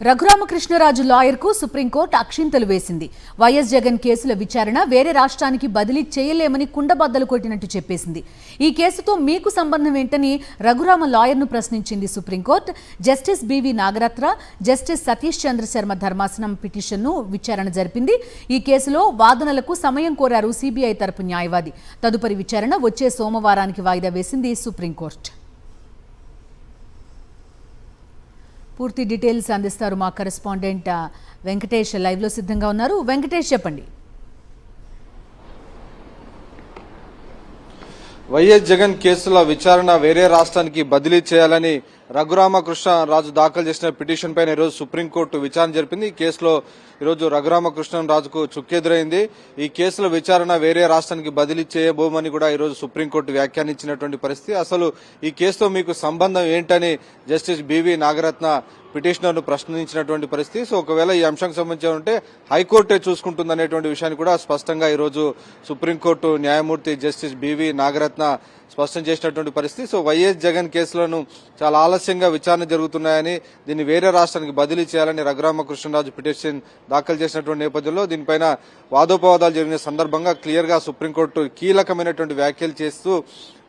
Raghuramakrishnaraju లాయర్కు supreme court అక్షింతలు వేసింది. YS Jagan కేసుల విచారణ వేరే రాష్ట్రానికి బదిలీ చేయలేమని కుండబద్దలు కొట్టినట్టు చెప్పేసింది. ఈ కేసుతో మీకు సంబంధం ఏంటని రఘురామ లాయర్ను ప్రశ్నించింది supreme court. Justice BV Nagaratna, justice Satish చంద్ర శర్మ ధర్మాసనం పిటిషన్ను విచారణ జరిపింది. ఈ కేసులో వాదనలకు సమయం కోరారు సిబిఐ తరపు న్యాయవాది. తదుపరి విచారణ వచ్చే సోమవారానికి వాయిదా వేసింది సుప్రీంకోర్టు. పూర్తి డీటెయిల్స్ అందిస్తారు మా కరెస్పాండెంట్ వెంకటేష్. లైవ్ లో సిద్ధంగా ఉన్నారు. వెంకటేష్, చెప్పండి. వైఎస్ జగన్ కేసుల విచారణ వేరే రాష్ట్రానికి బదిలీ చేయాలని రఘురామకృష్ణరాజు దాఖలు చేసిన పిటిషన్ పైన ఈరోజు సుప్రీంకోర్టు విచారణ జరిపింది. ఈ కేసులో ఈరోజు రఘురామకృష్ణరాజుకు చుక్కెదురైంది. ఈ కేసుల విచారణ వేరే రాష్ట్రానికి బదిలీ చేయబోమని కూడా ఈరోజు సుప్రీంకోర్టు వ్యాఖ్యానించినటువంటి పరిస్థితి. అసలు ఈ కేసుతో మీకు సంబంధం ఏంటని జస్టిస్ బివి నాగరత్న పిటిషనర్ను ప్రశ్నించినటువంటి పరిస్థితి. సో ఒకవేళ ఈ అంశానికి సంబంధించి ఉంటే హైకోర్టే చూసుకుంటుందనేటువంటి విషయాన్ని కూడా స్పష్టంగా ఈరోజు సుప్రీంకోర్టు న్యాయమూర్తి జస్టిస్ బివి నాగరత్న స్పష్టం చేసినటువంటి పరిస్థితి. సో వైఎస్ జగన్ కేసులను చాలా ఆలస్యంగా విచారణ జరుగుతున్నాయని, దీన్ని వేరే రాష్ట్రానికి బదిలీ చేయాలని రఘురామకృష్ణరాజు పిటిషన్ దాఖలు చేసినటువంటి నేపథ్యంలో దీనిపైన వాదోపవాదాలు జరిగిన సందర్భంగా క్లియర్ గా సుప్రీంకోర్టు కీలకమైనటువంటి వ్యాఖ్యలు చేస్తూ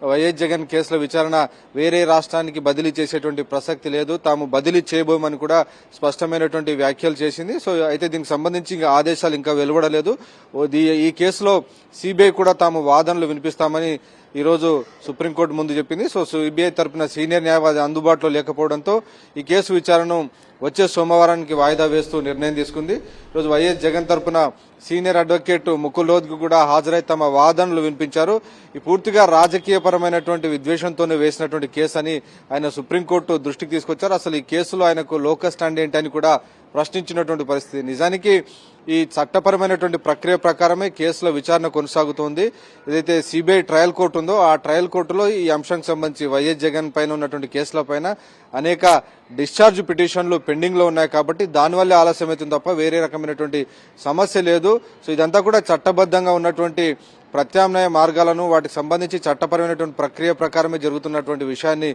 వైఎస్ జగన్ కేసుల విచారణ వేరే రాష్ట్రానికి బదిలీ చేసేటువంటి ప్రసక్తి లేదు, తాము బదిలీ చేయబోమని కూడా స్పష్టమైనటువంటి వ్యాఖ్యలు చేసింది. సో అయితే దీనికి సంబంధించి ఇంకా ఆదేశాలు ఇంకా వెలువడలేదు. ఈ కేసులో సిబిఐ కూడా తాము వాదనలు వినిపిస్తామని ఈరోజు సుప్రీంకోర్టు ముందు చెప్పింది. సో సిబిఐ తరపున సీనియర్ న్యాయవాది అందుబాటులో లేకపోవడంతో ఈ కేసు విచారణను వచ్చే సోమవారానికి వాయిదా వేస్తూ నిర్ణయం తీసుకుంది. ఈరోజు వైఎస్ జగన్ తరపున సీనియర్ అడ్వకేట్ ముకుల్ రోహ్తగి కూడా హాజరై తమ వాదనలు వినిపించారు. ఈ పూర్తిగా రాజకీయపరమైనటువంటి విద్వేషంతోనే వేసినటువంటి కేసు అని ఆయన సుప్రీంకోర్టు దృష్టికి తీసుకొచ్చారు. అసలు ఈ కేసులో ఆయనకు లోకల్ స్టాండ్ ఏంటని కూడా ప్రశ్నించినటువంటి పరిస్థితి. నిజానికి ఈ చట్టపరమైనటువంటి ప్రక్రియ ప్రకారమే కేసుల విచారణ కొనసాగుతోంది. ఏదైతే సిబిఐ ట్రయల్ కోర్టు ఉందో ఆ ట్రయల్ కోర్టులో ఈ అంశానికి సంబంధించి వైఎస్ జగన్ పైన ఉన్నటువంటి కేసుల పైన అనేక డిశ్చార్జ్ పిటిషన్లు పెండింగ్ లో ఉన్నాయి కాబట్టి దానివల్లే ఆలస్యమవుతుంది తప్ప వేరే రకమైనటువంటి సమస్య లేదు. సో ఇదంతా కూడా చట్టబద్ధంగా ఉన్నటువంటి ప్రత్యామ్నాయ మార్గాలను వాటికి సంబంధించి చట్టపరమైనటువంటి ప్రక్రియ ప్రకారమే జరుగుతున్నటువంటి విషయాన్ని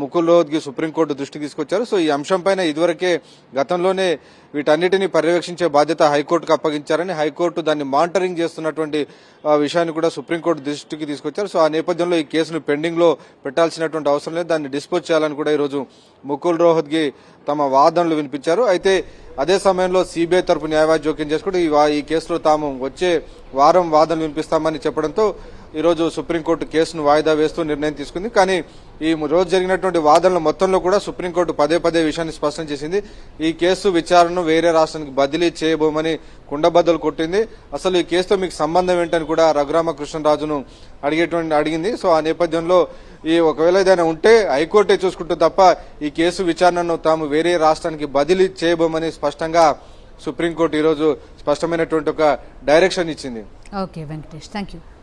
ముకుల్ రోహ్తగి సుప్రీంకోర్టు దృష్టికి తీసుకొచ్చారు. సో ఈ అంశంపైన ఇదివరకే గతంలోనే వీటన్నిటిని పర్యవేక్షించే బాధ్యత హైకోర్టుకు అప్పగించారని, హైకోర్టు దాన్ని మానిటరింగ్ చేస్తున్నటువంటి విషయాన్ని కూడా సుప్రీంకోర్టు దృష్టికి తీసుకొచ్చారు. సో ఆ నేపథ్యంలో ఈ కేసును పెండింగ్ లో పెట్టాల్సినటువంటి అవసరం లేదు, దాన్ని డిస్పోజ్ చేయాలని కూడా ఈరోజు ముకుల్ రోహ్తగి తమ వాదనలు వినిపించారు. అయితే అదే సమయంలో సిబిఐ తరపు న్యాయవాది జోక్యం చేసుకుంటూ ఈ కేసులో తాము వచ్చే వారం వాదనలు వినిపిస్తామని చెప్పడంతో ఈరోజు సుప్రీంకోర్టు కేసును వాయిదా వేస్తూ నిర్ణయం తీసుకుంది. కానీ ఈ రోజు జరిగినటువంటి వాదనల మొత్తంలో కూడా సుప్రీంకోర్టు పదే విషయాన్ని స్పష్టం చేసింది. ఈ కేసు విచారణను వేరే రాష్ట్రానికి బదిలీ చేయబోమని కుండబద్దలు కొట్టింది. అసలు ఈ కేసుతో మీకు సంబంధం ఏంటని కూడా రఘురామకృష్ణరాజును అడిగింది. సో ఆ నేపథ్యంలో ఒకవేళ ఏదైనా ఉంటే హైకోర్టే చూసుకుంటూ తప్ప ఈ కేసు విచారణను తాము వేరే రాష్ట్రానికి బదిలీ చేయబోమని స్పష్టంగా సుప్రీంకోర్టు ఈరోజు స్పష్టమైనటువంటి ఒక డైరెక్షన్ ఇచ్చింది. Okay Venkatesh, thank you.